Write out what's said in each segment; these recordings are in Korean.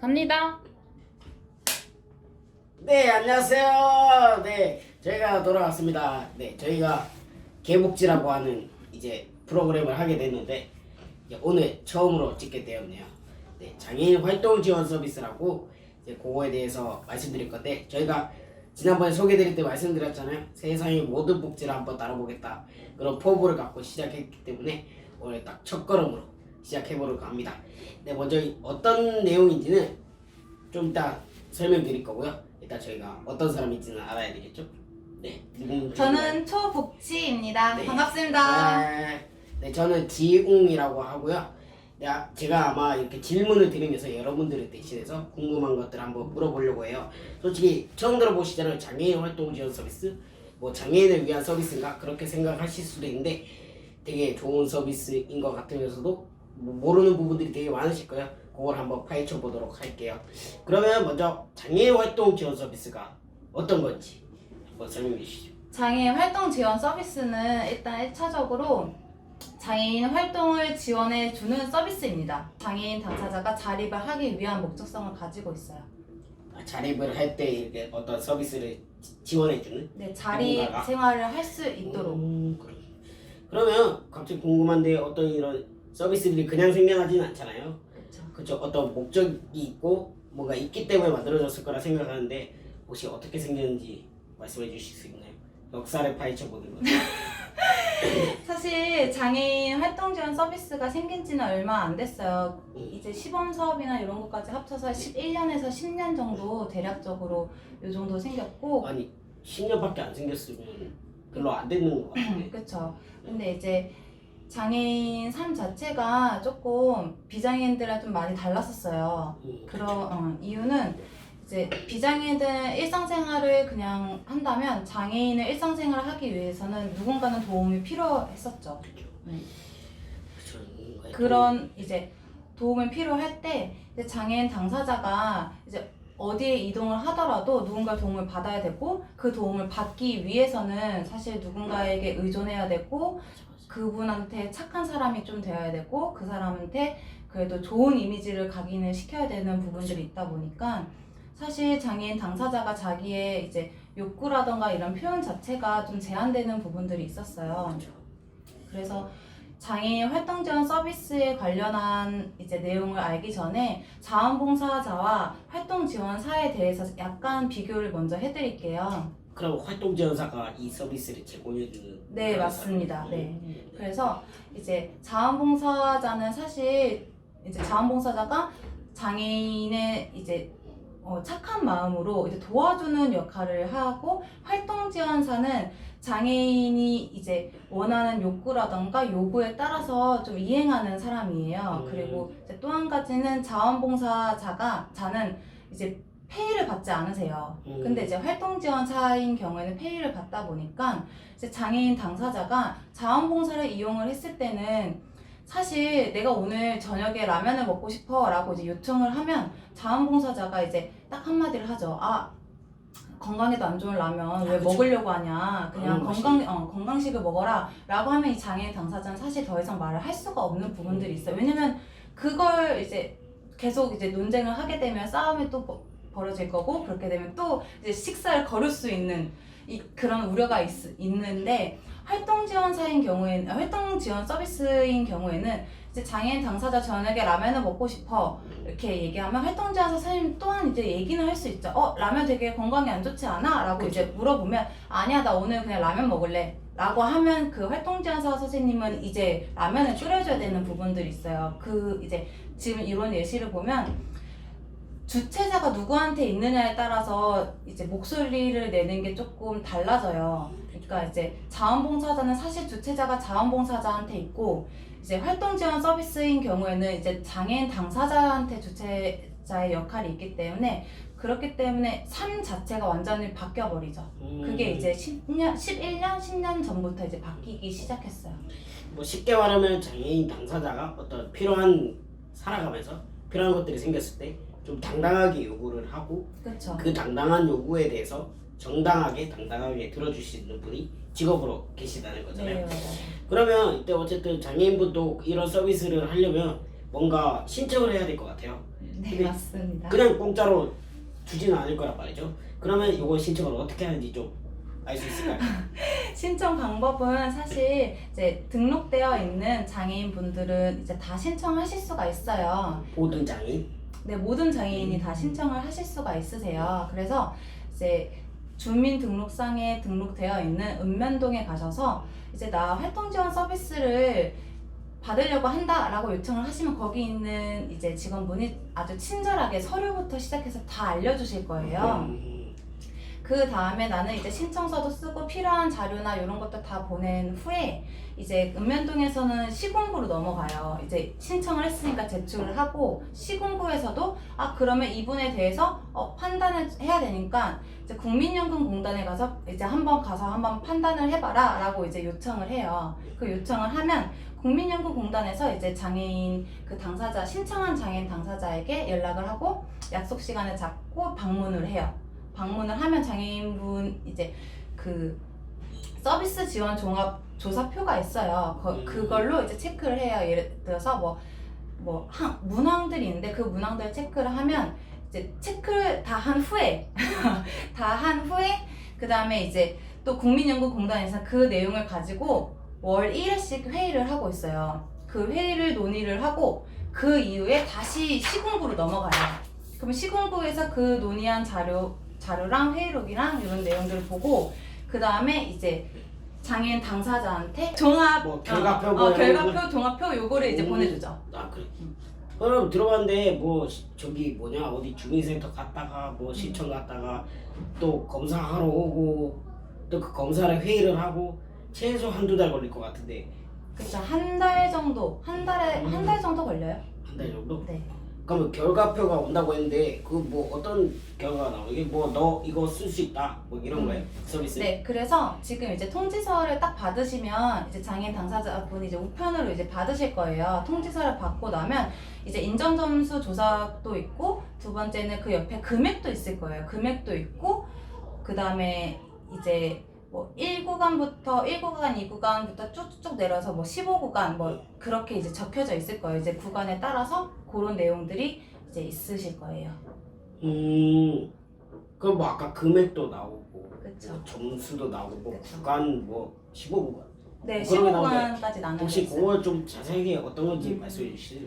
갑니다. 네, 안녕하세요. 네, 저희가 돌아왔습니다. 네, 저희가 개복지라고 하는 이제 프로그램을 하게 됐는데 이제 오늘 처음으로 찍게 되었네요. 네, 장애인 활동 지원 서비스라고 이제 그거에 대해서 말씀드릴 건데 저희가 지난번에 소개드릴 때 말씀드렸잖아요. 세상의 모든 복지를 한번 다뤄보겠다 그런 포부를 갖고 시작했기 때문에 오늘 딱 첫걸음으로 시작해보려고 합니다. 네, 먼저 어떤 내용인지는 좀 이따 설명드릴 거고요. 일단 저희가 어떤 사람인지는 알아야 되겠죠? 네, 저는 초복지입니다. 네. 반갑습니다. 네, 저는 지웅이라고 하고요. 제가 아마 이렇게 질문을 드리면서 여러분들을 대신해서 궁금한 것들 한번 물어보려고 해요. 솔직히 처음 들어보시잖아요. 장애인 활동 지원 서비스? 뭐 장애인을 위한 서비스인가? 그렇게 생각하실 수도 있는데 되게 좋은 서비스인 것 같으면서도 모르는 부분들이 되게 많으실 거예요. 그걸 한번 파헤쳐 보도록 할게요. 그러면 먼저 장애인 활동 지원 서비스가 어떤 건지 한번 설명해 주시죠. 장애인 활동 지원 서비스는 일단 1차적으로 장애인 활동을 지원해 주는 서비스입니다. 장애인 당사자가 자립을 하기 위한 목적성을 가지고 있어요. 자립을 할 때 이렇게 어떤 서비스를 지원해 주는? 네, 자립 누군가가? 생활을 할 수 있도록. 그러면 갑자기 궁금한데 어떤 이런 서비스들이 그냥 생겨나지는 않잖아요. 그렇죠. 어떤 목적이 있고 뭔가 있기 때문에 만들어졌을 거라 생각하는데 혹시 어떻게 생겼는지 말씀해 주실 수 있나요? 역사를 파헤쳐 보는 거죠. 사실 장애인 활동 지원 서비스가 생긴 지는 얼마 안 됐어요. 이제 시범 사업이나 이런 것까지 합쳐서 11년에서 10년 정도 대략적으로 요 정도 생겼고 아니 10년밖에 안 생겼으면 별로 안 되는 것 같은데. 그쵸. 근데 이제 장애인 삶 자체가 조금 비장애인들이랑 좀 많이 달랐었어요. 그런 이유는 이제 비장애인들은 일상생활을 그냥 한다면 장애인은 일상생활을 하기 위해서는 누군가는 도움이 필요했었죠. 그런 이제 도움이 필요할 때 이제 장애인 당사자가 이제 어디에 이동을 하더라도 누군가 도움을 받아야 되고 그 도움을 받기 위해서는 사실 누군가에게 의존해야 되고 그분한테 착한 사람이 좀 되어야 되고 그 사람한테 그래도 좋은 이미지를 각인을 시켜야 되는 부분들이 있다 보니까 사실 장애인 당사자가 자기의 이제 욕구라던가 이런 표현 자체가 좀 제한되는 부분들이 있었어요. 그래서 장애인 활동 지원 서비스에 관련한 이제 내용을 알기 전에 자원봉사자와 활동 지원사에 대해서 약간 비교를 먼저 해드릴게요. 그럼 활동 지원사가 이 서비스를 제공해주는? 네, 맞습니다. 네. 그래서 이제 자원봉사자는 사실 이제 자원봉사자가 장애인의 이제 착한 마음으로 이제 도와주는 역할을 하고 활동 지원사는 장애인이 이제 원하는 욕구라던가 요구에 따라서 좀 이행하는 사람이에요. 그리고 또 한 가지는 자는 이제 페이를 받지 않으세요. 근데 이제 활동 지원사인 경우에는 페이를 받다 보니까 이제 장애인 당사자가 자원봉사를 이용을 했을 때는 사실 내가 오늘 저녁에 라면을 먹고 싶어 라고 이제 요청을 하면 자원봉사자가 이제 딱 한마디를 하죠. 건강에도 안 좋은 라면 왜 그쵸. 먹으려고 하냐. 그냥 건강식을 먹어라 라고 하면 이 장애인 당사자는 사실 더 이상 말을 할 수가 없는 부분들이 있어요. 왜냐면 그걸 이제 계속 이제 논쟁을 하게 되면 싸움이 또 벌어질 거고 그렇게 되면 또 이제 식사를 거를 수 있는 그런 우려가 있는데 활동 지원 서비스인 경우에는 이제 장애인 당사자 저녁에 라면을 먹고 싶어 이렇게 얘기하면 활동 지원사 선생님 또한 이제 얘기는 할 수 있죠. 라면 되게 건강에 안 좋지 않아? 라고 이제 물어보면 아니야 나 오늘 그냥 라면 먹을래 라고 하면 그 활동 지원사 선생님은 이제 라면을 끓여줘야 되는 부분들이 있어요. 이제 지금 이런 예시를 보면 주체자가 누구한테 있느냐에 따라서 이제 목소리를 내는 게 조금 달라져요. 그러니까 이제 자원봉사자는 사실 주체자가 자원봉사자한테 있고 이제 활동 지원 서비스인 경우에는 이제 장애인 당사자한테 주체자의 역할이 있기 때문에 그렇기 때문에 삶 자체가 완전히 바뀌어 버리죠. 그게 이제 11년, 10년 전부터 이제 바뀌기 시작했어요. 뭐 쉽게 말하면 장애인 당사자가 어떤 살아가면서 필요한 것들이 생겼을 때 좀 당당하게 요구를 하고 그쵸. 그 당당한 요구에 대해서 당당하게 들어주시는 분이 직업으로 계시다는 거잖아요. 네, 맞아요. 그러면 이때 어쨌든 장애인분도 이런 서비스를 하려면 뭔가 신청을 해야 될 것 같아요. 네, 근데 맞습니다. 그냥 공짜로 주지는 않을 거란 말이죠. 그러면 이거 신청을 어떻게 하는지 좀 알 수 있을까요? 신청 방법은 사실 이제 등록되어 있는 장애인 분들은 이제 다 신청하실 수가 있어요. 모든 장인. 네, 모든 장애인이 다 신청을 하실 수가 있으세요. 그래서 이제 주민등록상에 등록되어 있는 읍면동에 가셔서 이제 나 활동지원 서비스를 받으려고 한다라고 요청을 하시면 거기 있는 이제 직원분이 아주 친절하게 서류부터 시작해서 다 알려주실 거예요. 그 다음에 나는 이제 신청서도 쓰고 필요한 자료나 이런 것도 다 보낸 후에 이제 읍면동에서는 시군구로 넘어가요. 이제 신청을 했으니까 제출을 하고 시군구에서도 그러면 이분에 대해서 판단을 해야 되니까 이제 국민연금공단에 가서 이제 한번 판단을 해봐라 라고 이제 요청을 해요. 그 요청을 하면 국민연금공단에서 이제 장애인 그 당사자 신청한 장애인 당사자에게 연락을 하고 약속 시간을 잡고 방문을 해요. 방문을 하면 장애인분 이제 그 서비스 지원 종합 조사표가 있어요. 그걸로 이제 체크를 해요. 예를 들어서 문항들이 있는데 그 문항들 체크를 하면 이제 체크를 다 한 후에 그 다음에 이제 또 국민연금공단에서 그 내용을 가지고 월 1회씩 회의를 하고 있어요. 그 회의를 논의를 하고 그 이후에 다시 시군구로 넘어가요. 그럼 시군구에서 그 논의한 자료랑 회의록이랑 이런 내용들을 보고 그 다음에 이제 장애인 당사자한테 종합 결과표 종합표 요거를 이제 보내주죠. 그래. 그럼 들어봤는데 저기 어디 주민센터 갔다가 시청 갔다가 또 검사하러 오고 또 그 검사를 회의를 하고 최소 한두 달 걸릴 것 같은데. 그렇죠. 한 달 정도 한 달 정도 걸려요. 한 달 정도? 네. 그러면 결과표가 온다고 했는데 그 어떤 결과가 나와? 이게 너 이거 쓸 수 있다 이런 거예요? 서비스? 네, 그래서 지금 이제 통지서를 딱 받으시면 이제 장애인 당사자분이 이제 우편으로 이제 받으실 거예요. 통지서를 받고 나면 이제 인정 점수 조사도 있고 두 번째는 그 옆에 금액도 있을 거예요. 금액도 있고 그 다음에 이제 1구간부터 2구간부터 쭉쭉 내려서 15구간 그렇게 이제 적혀져 있을 거예요. 이제 구간에 따라서 그런 내용들이 이제 있으실 거예요. 그럼 아까 금액도 나오고 그쵸. 점수도 나오고 그쵸. 구간 15구간. 네, 그러면 15구간까지 나눠져 혹시 있어요. 그거 좀 자세하게 어떤 건지 말씀해 주시죠.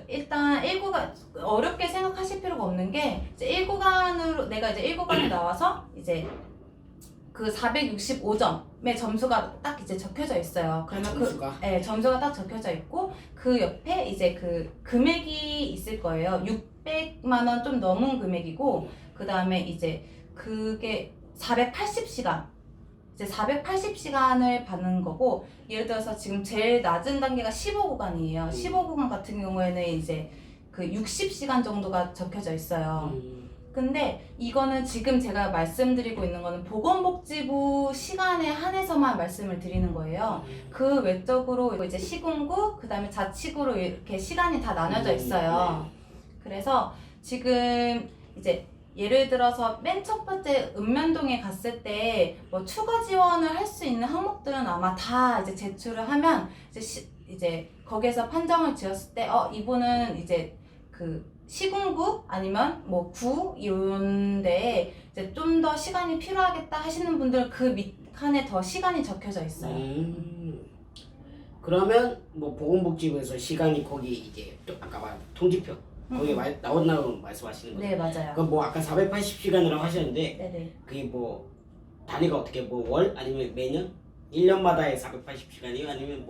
일단 1구간 어렵게 생각하실 필요가 없는 게 이제 1구간으로 내가 이제 1구간에 나와서 이제 그 465점의 점수가 딱 이제 적혀져 있어요. 그러면 점수가? 점수가 딱 적혀져 있고 그 옆에 이제 그 금액이 있을 거예요. 600만 원 좀 넘은 금액이고 그 다음에 이제 그게 480시간 이제 480시간을 받는 거고 예를 들어서 지금 제일 낮은 단계가 15구간이에요. 15구간 같은 경우에는 이제 그 60시간 정도가 적혀져 있어요. 근데 이거는 지금 제가 말씀드리고 있는 거는 보건복지부 시간에 한해서만 말씀을 드리는 거예요. 그 외적으로 이제 시군구, 그 다음에 자치구로 이렇게 시간이 다 나눠져 있어요. 그래서 지금 이제 예를 들어서 맨 첫 번째 읍면동에 갔을 때 추가 지원을 할 수 있는 항목들은 아마 다 이제 제출을 하면 이제 거기에서 판정을 지었을 때 이분은 이제 그 시군구 아니면 구 이런 데에 이제 좀 더 시간이 필요하겠다 하시는 분들은 그 밑칸에 더 시간이 적혀져 있어요. 그러면 보건복지부에서 시간이 거기 이제 또 아까 말한 통지표 거기 나온다고 말씀하시는 거죠? 네, 맞아요. 그럼 아까 480시간이라고 하셨는데 네네. 그게 단위가 어떻게 월 아니면 매년? 1년마다의 480시간이요? 아니면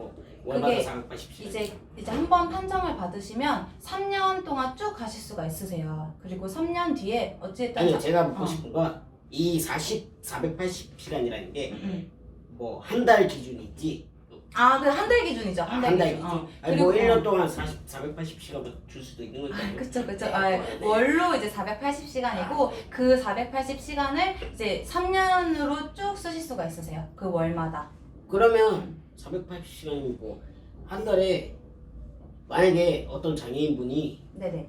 월마다 그게 480시간? 이제 한 번 판정을 받으시면 3년 동안 쭉 가실 수가 있으세요. 그리고 3년 뒤에 어쨌든 아니요, 제가 묻고 싶은 건 이 480시간이라는 게 한 달 기준이 있지. 그 한 달 기준이죠. 한 달 기준. 아니 그리고 1년 동안 480시간 줄 수도 있는 거죠. 그쵸. 월로 이제 480시간이고 그 480시간을 이제 3년으로 쭉 쓰실 수가 있으세요. 그 월마다. 그러면 480시간이면 한 달에 만약에 어떤 장애인분이 네네.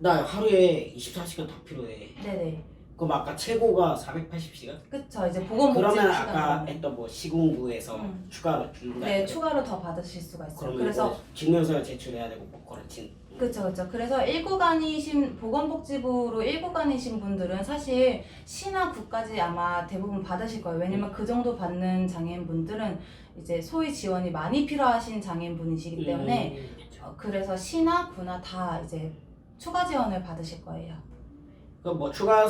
나 하루에 24시간 다 필요해. 네네. 그럼 아까 최고가 480시간? 그쵸. 이제 보건복지부 그러면 시간. 아까 했던 뭐 시군구에서 추가로 준다. 네, 추가로 더 받으실 수가 있어요. 그러면 그래서 뭐 증명서를 제출해야 되고 뭐 그렇진. 그쵸. 그래서 1구간이신 보건복지부로 1구간이신 분들은 사실 시나 구까지 아마 대부분 받으실 거예요. 왜냐면 그 정도 받는 장애인분들은 이제 소위 지원이 많이 필요하신 장애인분이시기 때문에 그래서 시나 구나 다 이제 추가 지원을 받으실 거예요. 그럼 뭐 추가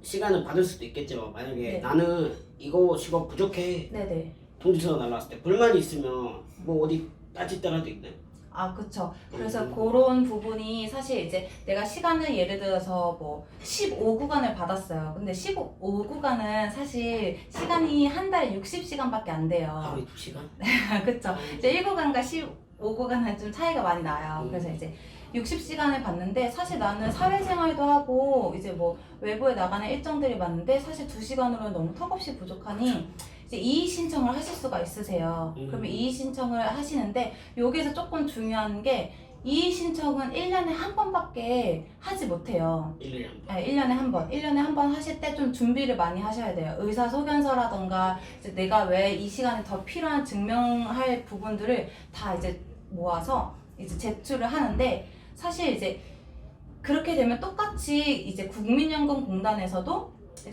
시간을 받을 수도 있겠지만 만약에 네. 나는 이거 시간 부족해 네네. 통지서가 날라왔을 때 불만이 있으면 뭐 어디 따질 때라도 있나요? 아, 그쵸. 그래서 그런 부분이 사실 이제 내가 시간을 예를 들어서 뭐 15구간을 받았어요. 근데 15구간은 사실 시간이 한 달에 60시간밖에 안 돼요. 하루에 2시간? 그쵸. 이제 1구간과 15구간은 좀 차이가 많이 나요. 그래서 이제 60시간을 받는데 사실 나는 사회생활도 하고 이제 뭐 외부에 나가는 일정들이 많은데 사실 2시간으로는 너무 턱없이 부족하니 이제 이의 신청을 하실 수가 있으세요. 그러면 이의 신청을 하시는데 여기서 조금 중요한 게 이의 신청은 1년에 한 번밖에 하지 못해요. 1년에 한 번. 네, 1년에 한 번. 1년에 한 번 하실 때 좀 준비를 많이 하셔야 돼요. 의사소견서라던가 이제 내가 왜 이 시간에 더 필요한 증명할 부분들을 다 이제 모아서 이제 제출을 하는데 사실 이제 그렇게 되면 똑같이 이제 국민연금공단에서도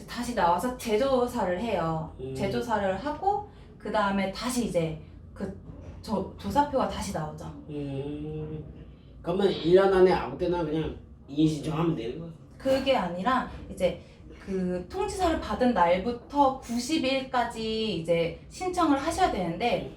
다시 나와서 재조사를 해요. 재조사를 하고 그 다음에 다시 이제 그 조사표가 다시 나오죠. 그러면 1년 안에 아무 때나 그냥 이의 신청하면 되는 거야? 그게 아니라 이제 그 통지서를 받은 날부터 90일까지 이제 신청을 하셔야 되는데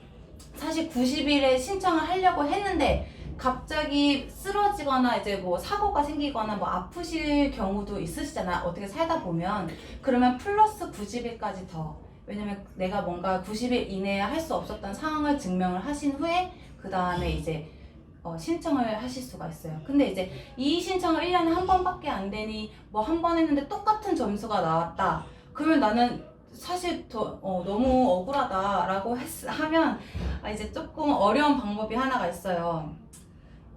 사실 90일에 신청을 하려고 했는데 갑자기 쓰러지거나 이제 뭐 사고가 생기거나 뭐 아프실 경우도 있으시잖아. 어떻게 살다 보면 그러면 플러스 90일까지 더. 왜냐면 내가 뭔가 90일 이내에 할 수 없었던 상황을 증명을 하신 후에 그 다음에 이제 신청을 하실 수가 있어요. 근데 이제 이 신청을 1년에 한 번밖에 안 되니 뭐 한 번 했는데 똑같은 점수가 나왔다. 그러면 나는 사실 너무 억울하다라고 하면 이제 조금 어려운 방법이 하나가 있어요.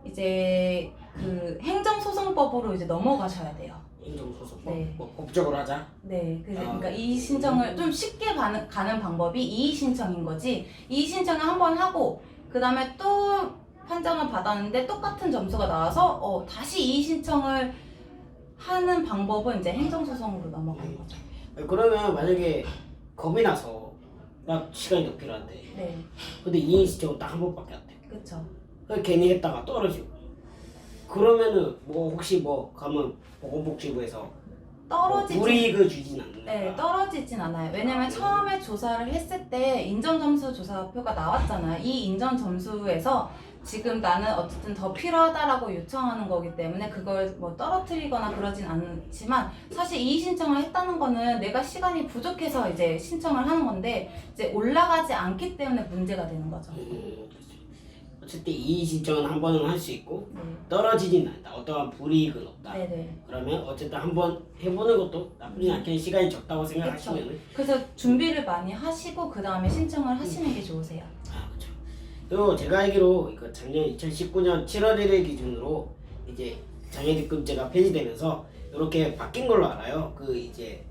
이제 그 행정소송법으로 이제 넘어가셔야 돼요. 행정소송법? 네. 뭐 법적으로 하자? 네, 그러니까 이의 신청을 좀 쉽게 가는 방법이 이의 신청인 거지. 이의 신청을 한 번 하고 그 다음에 또 판정을 받았는데 똑같은 점수가 나와서 다시 이의 신청을 하는 방법은 이제 행정소송으로 넘어가는 거죠. 그러면 만약에 겁이 나서 나 시간이 더 필요한데 네, 근데 이의 신청은 딱 한 번밖에 안 돼. 그렇죠. 그래서 괜히 했다가 떨어지고 그러면은 뭐 혹시 뭐 가면 보건복지부에서 떨어지지. 불이익을 주진 않는 네, 거야? 떨어지진 않아요. 왜냐면 처음에 조사를 했을 때 인정점수 조사표가 나왔잖아요. 이 인정점수에서 지금 나는 어쨌든 더 필요하다라고 요청하는 거기 때문에 그걸 뭐 떨어뜨리거나 그러진 않지만 사실 이의 신청을 했다는 거는 내가 시간이 부족해서 이제 신청을 하는 건데 이제 올라가지 않기 때문에 문제가 되는 거죠. 그렇죠. 어쨌든 이의 신청은 한 번은 할 수 있고 네. 떨어지진 않다. 어떠한 불이익은 없다. 네네. 그러면 어쨌든 한번 해보는 것도 나쁘지 않게 시간이 적다고 생각하시면은 그래서 준비를 많이 하시고 그 다음에 신청을 하시는 게 좋으세요. 그렇죠. 그리고 제가 알기로 이거 작년 2019년 7월 1일 기준으로 이제 장애직급제가 폐지되면서 이렇게 바뀐 걸로 알아요. 그 이제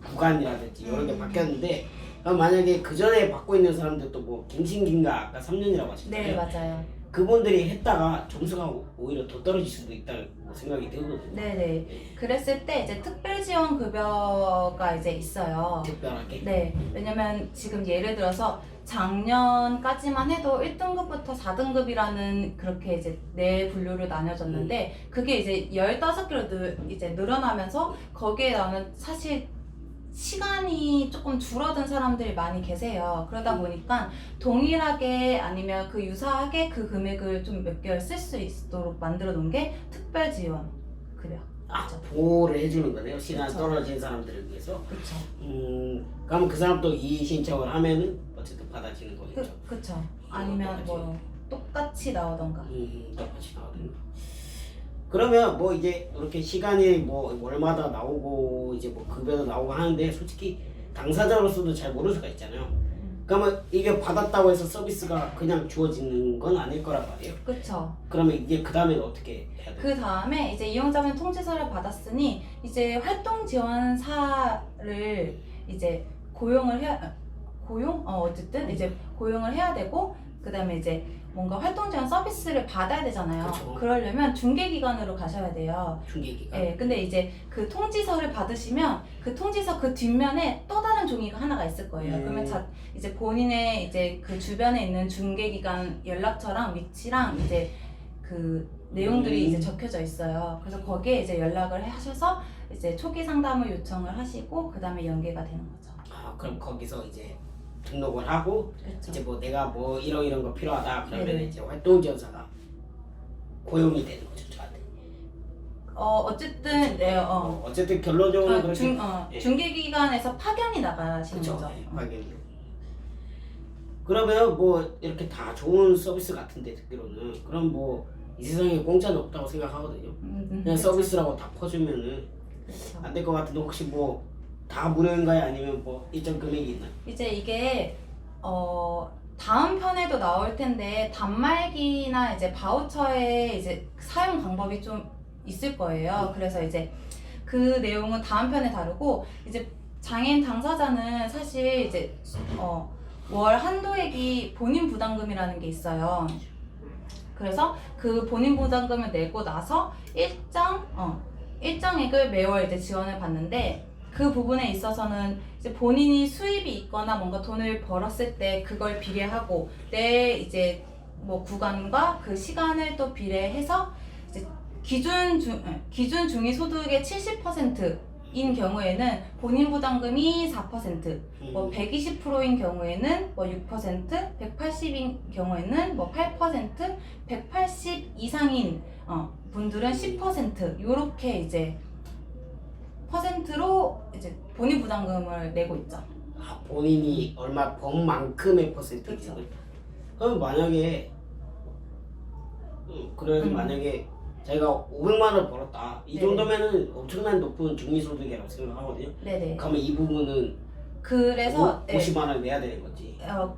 구간이라든지 이런 게 바뀌었는데 그럼 만약에 그 전에 받고 있는 사람들도 뭐 갱신기인가 아까 3년이라고 하셨잖아요. 네, 맞아요. 그분들이 했다가 점수가 오히려 더 떨어질 수도 있다고 생각이 들거든요. 네네. 그랬을 때 이제 특별지원급여가 이제 있어요. 특별하게. 네. 왜냐면 지금 예를 들어서 작년까지만 해도 1등급부터 4등급이라는 그렇게 이제 네 분류로 나뉘어졌는데 그게 이제 15개로 이제 늘어나면서 거기에 나는 사실 시간이 조금 줄어든 사람들이 많이 계세요. 그러다 보니까 동일하게 아니면 그 유사하게 그 금액을 좀 몇 개월 쓸 수 있도록 만들어 놓은 게 특별지원 급여. 보호를 해주는 거네요. 시간 그쵸. 떨어진 사람들을 위해서. 그렇죠. 그럼 그 사람도 이의 신청을 하면은 어쨌든 받아지는 거겠죠. 그렇죠. 아니면 뭐 똑같이 나오던가. 똑같이 나오든가. 그러면 뭐 이제 이렇게 시간이 뭐 월마다 나오고 이제 뭐 급여도 나오고 하는데 솔직히 당사자로서도 잘 모를 수가 있잖아요. 그러면 이게 받았다고 해서 서비스가 그냥 주어지는 건 아닐 거란 말이에요. 그쵸. 그러면 이게 그 다음에는 어떻게 해야 돼요? 그 다음에 이제 이용자분 통지서를 받았으니 이제 활동 지원사를 이제 어쨌든 이제 고용을 해야 되고, 그 다음에 이제 뭔가 활동 지원 서비스를 받아야 되잖아요. 그쵸. 그러려면 중개기관으로 가셔야 돼요. 중개기간. 네, 근데 이제 그 통지서를 받으시면 그 통지서 그 뒷면에 또 다른 종이가 하나가 있을 거예요. 그러면 이제 본인의 이제 그 주변에 있는 중개기관 연락처랑 위치랑 이제 그 내용들이 이제 적혀져 있어요. 그래서 거기에 이제 연락을 하셔서 이제 초기 상담을 요청을 하시고 그 다음에 연계가 되는 거죠. 아, 그럼 거기서 이제 등록을 하고 그렇죠. 이제 뭐 내가 뭐 이런 거 필요하다 그러면 네네. 이제 활동지원사가 고용이 되는 거죠, 저한테. 어쨌든 네, 어쨌든 결론적으로 그렇게 예. 중개기관에서 파견이 나가시는 그쵸. 거죠. 예, 확인. 그러면 뭐 이렇게 다 좋은 서비스 같은데 듣기로는 그럼 뭐 이 세상에 공짜는 없다고 생각하거든요. 그냥 그쵸. 서비스라고 다 퍼주면은 그쵸. 안 될 것 같은데 혹시 뭐 다 무료인가요? 아니면 뭐 일정 금액이 있나요? 이제 이게 다음 편에도 나올 텐데 단말기나 이제 바우처의 이제 사용 방법이 좀 있을 거예요. 그래서 이제 그 내용은 다음 편에 다루고, 이제 장애인 당사자는 사실 이제 월 한도액이 본인 부담금이라는 게 있어요. 그래서 그 본인 부담금을 내고 나서 일정액을 매월 이제 지원을 받는데, 그 부분에 있어서는 이제 본인이 수입이 있거나 뭔가 돈을 벌었을 때 그걸 비례하고 내 이제 뭐 구간과 그 시간을 또 비례해서 이제 기준 중위 소득의 70%인 경우에는 본인 부담금이 4%, 뭐 120%인 경우에는 뭐 6%, 180인 경우에는 뭐 8%, 180 이상인 분들은 10% 요렇게 이제 퍼센트로 이제 본인 부담금을 내고 있죠. 아, 본인이 얼마 번 만큼의 퍼센트 그쵸. 이상을. 그럼 만약에 그래서 음. 만약에 자기가 500만 원을 벌었다 이 네네. 정도면은 엄청난 높은 중위소득이라고 생각하거든요. 네네. 그러면 이 부분은 그래서 50만 원 내야 되는 거지.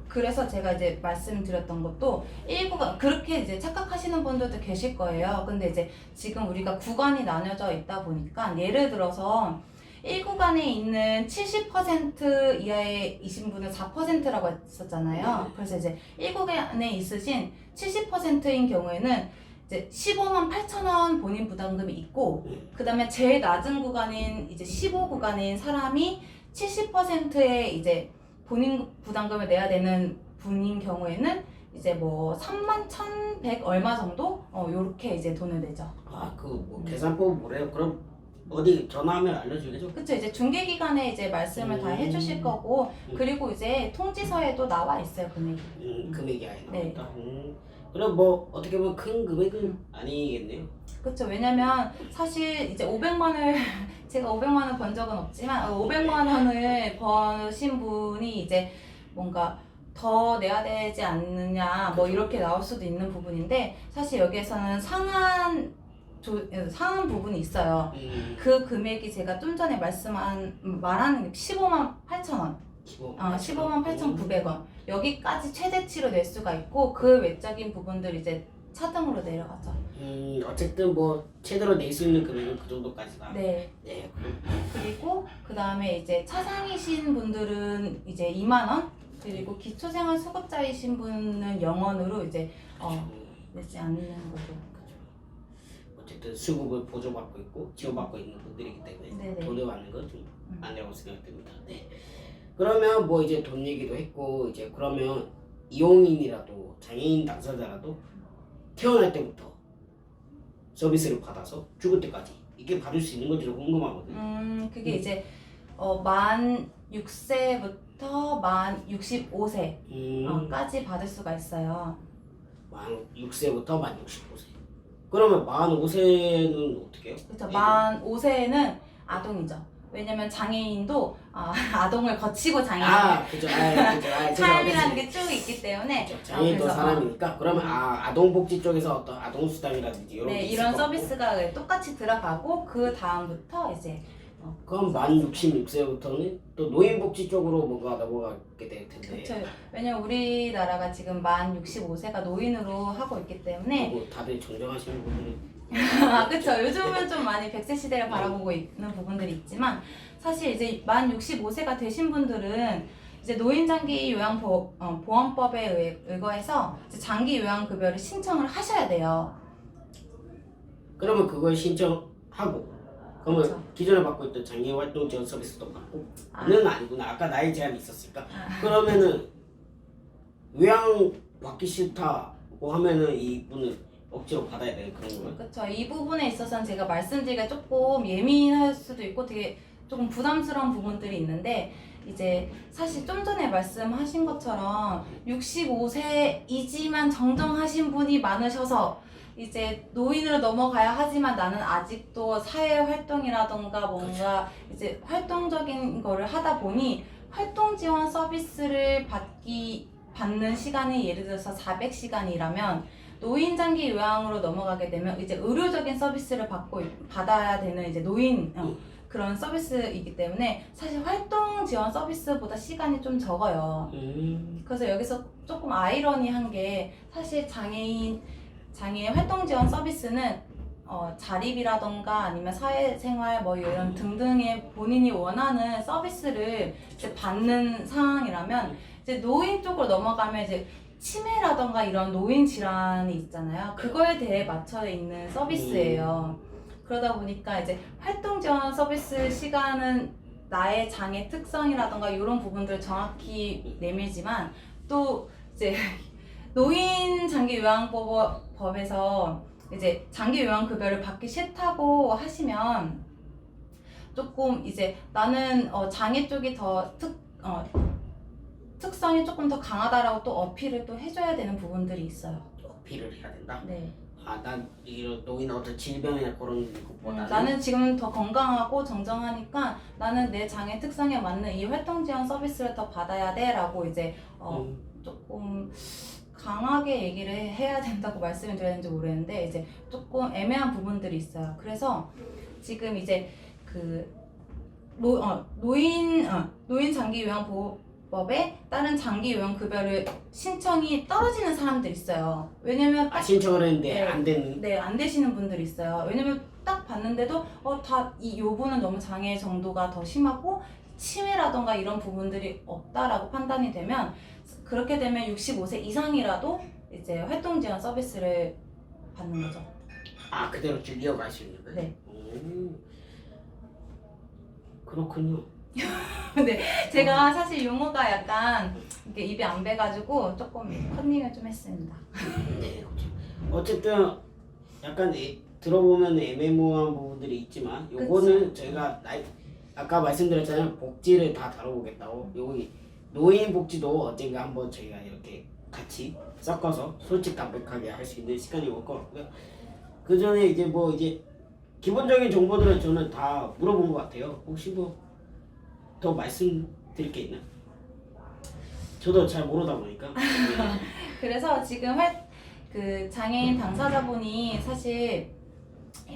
그래서 제가 이제 말씀드렸던 것도 일부가 그렇게 이제 착각하시는 분들도 계실 거예요. 근데 이제 지금 우리가 구간이 나뉘어져 있다 보니까 예를 들어서 1구간에 있는 70% 이하이신 분은 4%라고 했었잖아요. 그래서 이제 1구간에 있으신 70%인 경우에는 이제 15만 8천 원 본인 부담금이 있고, 그 다음에 제일 낮은 구간인 이제 15구간인 사람이 70%의 이제 본인 부담금을 내야 되는 분인 경우에는 이제 뭐 3만 1,100 얼마 정도 요렇게 이제 돈을 내죠. 아, 그 뭐 계산법은 뭐래요? 그럼 어디 전화하면 알려주겠죠? 그쵸. 이제 중개기관에 이제 말씀을 다 해주실 거고, 그리고 이제 통지서에도 나와 있어요, 금액이. 금액이 아예 네. 나왔다. 그럼 뭐 어떻게 보면 큰 금액은 아니겠네요. 그쵸. 왜냐면 사실 이제 500만 원을 제가 500만 원 번 적은 없지만 500만 원을 버신 분이 이제 뭔가 더 내야 되지 않느냐 뭐 이렇게 나올 수도 있는 부분인데, 사실 여기에서는 상한 부분이 있어요. 그 금액이 제가 좀 전에 말한 15만 8천 원, 15만 8,900원 여기까지 최대치로 낼 수가 있고, 그 외적인 부분들 이제 차등으로 내려가죠. 어쨌든 뭐 최대로 낼 수 있는 금액은 그 정도까지다. 네. 네. 그리고 그 다음에 이제 차상이신 분들은 이제 2만 원, 그리고 기초생활 수급자이신 분은 0원으로 이제 내지 않는 거죠. 어쨌든 수급을 보조받고 있고 지원받고 있는 분들이기 때문에 네네. 돈을 받는 건 좀 아니라고 생각됩니다. 네. 그러면 뭐 이제 돈 얘기도 했고, 이제 그러면 이용인이라도 장애인 당사자라도 태어날 때부터 서비스를 받아서 죽을 때까지 이게 받을 수 있는 건지 궁금하거든요. 그게 이제 만 6세부터 만 65세까지 받을 수가 있어요. 만 6세부터 만 65세. 그러면 만 5세는 어떻게 해요? 그렇죠. 만 5세는 아동이죠. 왜냐면 장애인도 아동을 거치고 장애인 그죠. 삶이라는 게 쭉 있기 때문에 장애인도 그래서, 사람이니까 그러면 아동복지 쪽에서 어떤 아동수당이라든지 이런 네, 게 있을 이런 것 같고. 서비스가 똑같이 들어가고, 그 다음부터 이제 그럼 만 66세부터는 또 노인복지 쪽으로 뭔가 넘어가게 될 텐데. 그렇죠. 왜냐면 우리나라가 지금 만 65세가 노인으로 하고 있기 때문에 뭐 다들 정정하시는 분들이 아, 그쵸. 요즘은 좀 많이 100세 시대를 바라보고 있는 부분들이 있지만 사실 이제 만 65세가 되신 분들은 이제 노인장기 요양보험법에 의거해서 이제 장기 요양급여를 신청을 하셔야 돼요. 그러면 그걸 신청하고 그러면 그쵸. 기존에 받고 있던 장애활동 지원 서비스도 아. 받고는 아니구나. 아까 나이 제한이 있었으니까. 그러면은 요양 받기 싫다고 하면은 이분은 억지로 받아야 되는 그런 거예요? 그렇죠. 이 부분에 있어서는 제가 말씀드리기가 조금 예민할 수도 있고 되게 조금 부담스러운 부분들이 있는데 이제 사실 좀 전에 말씀하신 것처럼 65세이지만 정정하신 분이 많으셔서 이제 노인으로 넘어가야 하지만 나는 아직도 사회 활동이라던가 뭔가 이제 활동적인 거를 하다 보니 활동 지원 서비스를 받는 시간이 예를 들어서 400시간이라면 노인 장기 요양으로 넘어가게 되면 이제 의료적인 서비스를 받아야 되는 이제 그런 서비스이기 때문에 사실 활동 지원 서비스보다 시간이 좀 적어요. 그래서 여기서 조금 아이러니한 게 사실 장애인 활동 지원 서비스는 자립이라던가 아니면 사회생활 뭐 이런 등등의 본인이 원하는 서비스를 이제 받는 상황이라면 이제 노인 쪽으로 넘어가면 이제 치매라던가 이런 노인 질환이 있잖아요. 그거에 대해 맞춰 있는 서비스예요. 그러다 보니까 이제 활동 지원 서비스 시간은 나의 장애 특성이라던가 이런 부분들을 정확히 내밀지만 또 이제 노인 장기 요양법에서 이제 장기 요양 급여를 받기 싫다고 하시면 조금 이제 나는 장애 쪽이 더 특성이 조금 더 강하다라고 또 어필을 또 해줘야 되는 부분들이 있어요. 어필을 해야 된다? 네. 난 이런 노인 어떤 질병이나 그런 것보다는 나는 지금 더 건강하고 정정하니까 나는 내 장애 특성에 맞는 이 활동 지원 서비스를 더 받아야 돼라고 이제 조금 강하게 얘기를 해야 된다고 말씀을 드려야 되는지 모르겠는데 이제 조금 애매한 부분들이 있어요. 그래서 지금 이제 그 노인 장기 요양 보호법에 따른 장기 요양 급여를 신청이 떨어지는 사람들이 있어요. 왜냐면 신청을 했는데 네. 안 되는 네, 안 되시는 분들이 있어요. 왜냐면 딱 봤는데도 요분은 너무 장애 정도가 더 심하고 치매라던가 이런 부분들이 없다라고 판단이 되면 그렇게 되면 65세 이상이라도 이제 활동 지원 서비스를 받는 거죠. 그대로 쭉 이어갈 수 있는 거예요? 네. 그렇군요. 근데 제가 사실 용어가 약간 이렇게 입이 안 배가지고 조금 컨닝을 좀 했습니다. 네, 그렇죠. 어쨌든 약간 들어보면 애매모호한 부분들이 있지만 요거는 그쵸. 저희가 아까 말씀드렸잖아요. 복지를 다 다뤄보겠다고. 여기 노인 복지도 언젠가 한번 저희가 이렇게 같이 섞어서 솔직담백하게 할 수 있는 시간이 올 것 같고요. 그 전에 이제 기본적인 정보들은 저는 다 물어본 것 같아요. 혹시 더 말씀드릴 게 있나? 저도 잘 모르다 보니까. 그래서 지금 그 장애인 당사자분이 사실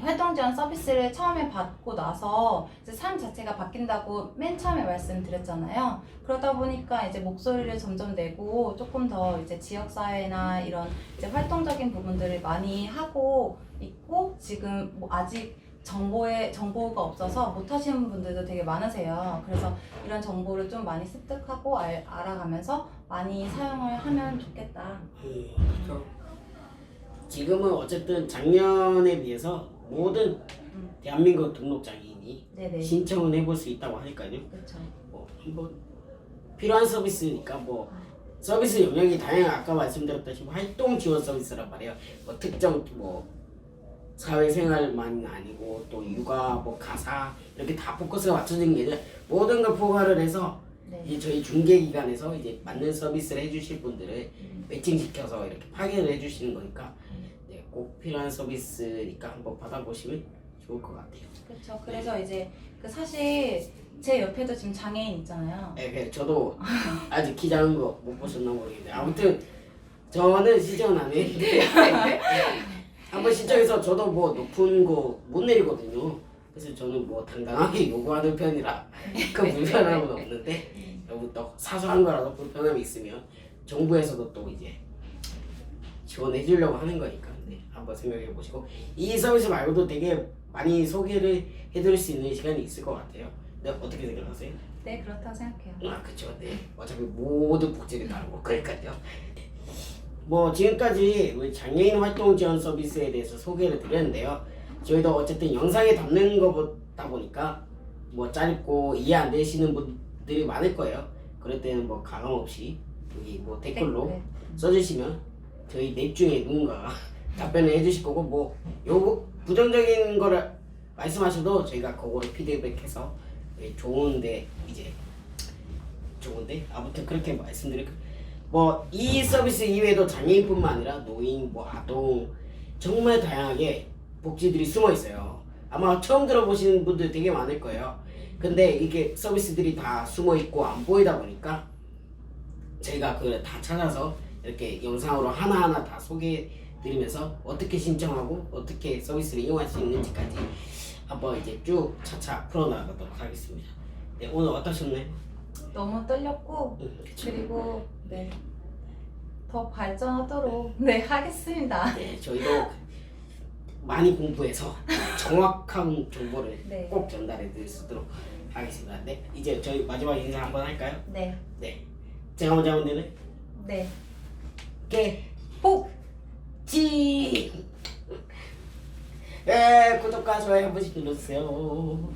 활동 지원 서비스를 처음에 받고 나서 이제 삶 자체가 바뀐다고 맨 처음에 말씀드렸잖아요. 그러다 보니까 이제 목소리를 점점 내고 조금 더 이제 지역사회나 이런 이제 활동적인 부분들을 많이 하고 있고 지금 아직 정보가 없어서 못 하시는 분들도 되게 많으세요. 그래서 이런 정보를 좀 많이 습득하고 알아가면서 많이 사용을 하면 좋겠다. 그렇죠. 지금은 어쨌든 작년에 비해서 모든 대한민국 등록 장애인이 네네. 신청을 해볼 수 있다고 하니까요. 그렇죠. 한번 필요한 서비스니까 서비스 영역이 다양한 아까 말씀드렸다시피 활동 지원 서비스란 말이에요. 특정 사회생활만 아니고 또 육아 가사 이렇게 다 포커스가 맞춰진 게 아니라 모든 걸 포괄을 해서 네. 이제 저희 중개기관에서 이제 맞는 서비스를 해주실 분들을 매칭시켜서 이렇게 파견을 해주시는 거니까 네, 꼭 필요한 서비스니까 한번 받아보시면 좋을 것 같아요. 그렇죠. 그래서 이제 사실 제 옆에도 지금 장애인 있잖아요. 네, 저도 아직 키 작은 거 못 보셨나 모르겠는데 아무튼 저는 신청은 안 했는데 한번 신청해서 저도 높은 거 못 내리거든요. 그래서 저는 뭐 당당하게 요구하는 편이라 그 불편함은 없는데 너무 또 사소한 거라도 불편함이 있으면 정부에서도 또 이제 지원해 주려고 하는 거니까 네, 한번 생각해 보시고 이 서비스 말고도 되게 많이 소개를 해드릴 수 있는 시간이 있을 것 같아요. 네, 어떻게 생각하세요? 네, 그렇다고 생각해요. 아 그쵸. 네. 어차피 모든 복지를 다루고 그러니까요. 뭐 지금까지 우리 장애인 활동 지원 서비스에 대해서 소개를 드렸는데요. 저희도 어쨌든 영상에 담는 거다 보니까 뭐 짧고 이해 안 되시는 분들이 많을 거예요. 그럴 때는 뭐 가감 없이 여기 뭐 댓글로 네. 써주시면 저희 넷 중에 누군가가 답변을 해주실 거고 뭐 요거 부정적인 거를 말씀하셔도 저희가 그거를 피드백해서 좋은데 이제 좋은데 아무튼 그렇게 말씀드릴게요. 뭐 이 서비스 이외에도 장애인뿐만 아니라 노인, 뭐 아동 정말 다양하게 복지들이 숨어 있어요. 아마 처음 들어보시는 분들 되게 많을 거예요. 근데 이게 서비스들이 다 숨어 있고 안 보이다 보니까 저희가 그걸 다 찾아서 이렇게 영상으로 하나하나 다 소개해 드리면서 어떻게 신청하고 어떻게 서비스를 이용할 수 있는지까지 한번 이제 쭉 차차 풀어나가도록 하겠습니다. 네, 오늘 어떠셨나요? 너무 떨렸고 그쵸. 그리고 네. 더 발전하도록 네, 하겠습니다. 네, 저희도 많이 공부해서 정확한 정보를 네. 꼭 전달해 드릴 수 있도록 하겠습니다. 네, 이제 저희 마지막 인사 한번 할까요? 네. 네, 제가 먼저 하면 되네. 네. 복지. 네, 구독과 좋아요 한 번씩 눌러주세요.